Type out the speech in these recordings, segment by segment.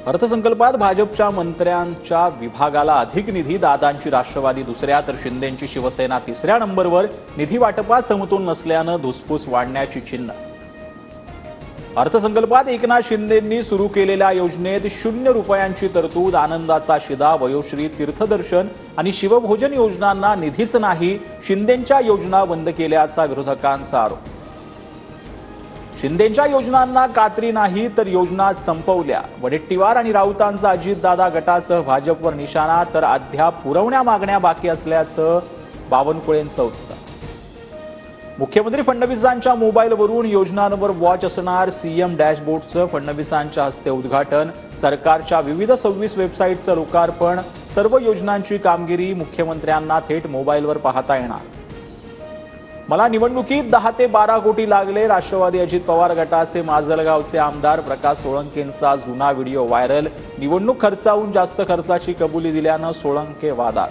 अर्थसंकल्पात भाजपच्या मंत्र्यांच्या विभागाला अधिक निधी, दादांची राष्ट्रवादी दुसऱ्या तर शिंदेंची शिवसेना तिसऱ्या नंबरवर. निधी वाटपात समतोल नसल्यानं धुसफूस वाढण्याची चिन्ह. अर्थसंकल्पात एकनाथ शिंदेंनी सुरू केलेल्या योजनेत 0 रुपयांची तरतूद. आनंदाचा शिदा. वयोश्री, तीर्थदर्शन आणि शिवभोजन योजनांना निधीच नाही. शिंदेंच्या योजना बंद केल्याचा विरोधकांचा आरोप. शिंदेंच्या योजनांना कात्री नाही तर योजना संपवल्या. वडेट्टीवार आणि राऊतांचा अजितदादा गटासह भाजपवर निशाणा. तर अद्याप पुरवण्या मागण्या बाकी असल्याचं बावनकुळेंचं उत्तर. मुख्यमंत्री फडणवीसांच्या मोबाईलवरून योजनांवर वॉच असणार. सीएम डॅशबोर्डचं फडणवीसांच्या हस्ते उद्घाटन. सरकारच्या विविध 26 वेबसाईटचं लोकार्पण. सर्व योजनांची कामगिरी मुख्यमंत्र्यांना थेट मोबाईलवर पाहता येणार. मला निवडणुकीत 10 ते 12 कोटी लागले. राष्ट्रवादी अजित पवार गटाचे माजलगावचे आमदार प्रकाश सोळंकेंचा जुना व्हिडिओ व्हायरल. निवडणूक खर्चाहून जास्त खर्चाची कबुली दिल्यानं सोळंके वादात.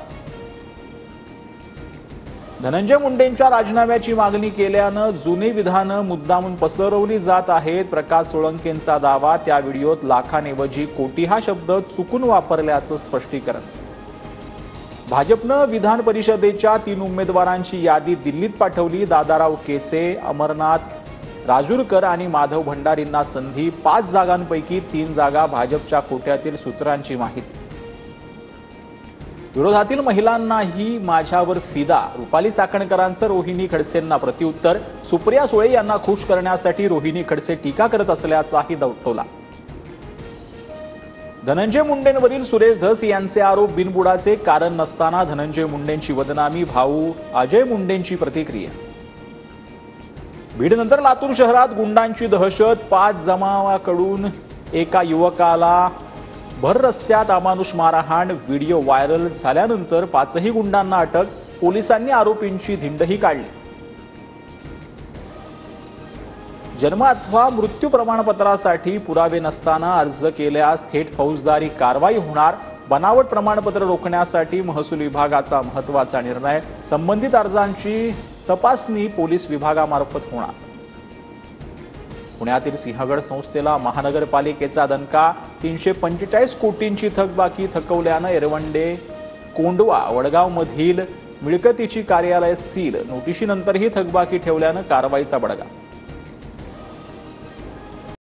धनंजय मुंडेंच्या राजीनाम्याची मागणी केल्यानं जुनी विधानं मुद्दामून पसरवली जात आहेत. प्रकाश सोळंकेंचा दावा. त्या व्हिडिओत लाखांऐवजी कोटी हा शब्द चुकून वापरल्याचं स्पष्टीकरण. भाजपनं विधान परिषदेच्या 3 उमेदवारांची यादी दिल्लीत पाठवली. दादाराव केचे, अमरनाथ राजूरकर आणि माधव भंडारींना संधी. 5 जागांपैकी 3 जागा भाजपच्या कोट्यातील सूत्रांची माहिती. विरोधातील महिलांनाही माझ्यावर फिदा. रुपाली चाकणकरांचं रोहिणी खडसेंना प्रत्युत्तर. सुप्रिया सुळे यांना खुश करण्यासाठी रोहिणी खडसे टीका करत असल्याचाही दौटोला. धनंजय मुंडेंवरील सुरेश धस यांचे आरोप बिनबुडाचे. कारण नसताना धनंजय मुंडेंची बदनामी. भाऊ अजय मुंडेंची प्रतिक्रिया. बीडनंतर लातूर शहरात गुंडांची दहशत. 5 जमावाकडून एका युवकाला भर रस्त्यात अमानुष मारहाण. व्हिडिओ व्हायरल झाल्यानंतर 5ही गुंडांना अटक. पोलिसांनी आरोपींची धिंडही काढली. जन्म अथवा मृत्यू प्रमाणपत्रासाठी पुरावे नसताना अर्ज केल्यास थेट फौजदारी कारवाई होणार. बनावट प्रमाणपत्र रोखण्यासाठी महसूल विभागाचा महत्त्वाचा निर्णय. संबंधित अर्जांची तपासणी पोलीस विभागामार्फत होणार. पुण्यातील सिंहगड संस्थेला महानगरपालिकेचा दणका. 345 कोटींची थकबाकी थकवल्यानं एरवंडे, कोंडवा, वडगावमधील मिळकतीची कार्यालय सील. नोटिशीनंतरही थकबाकी ठेवल्यानं कारवाईचा बडगा.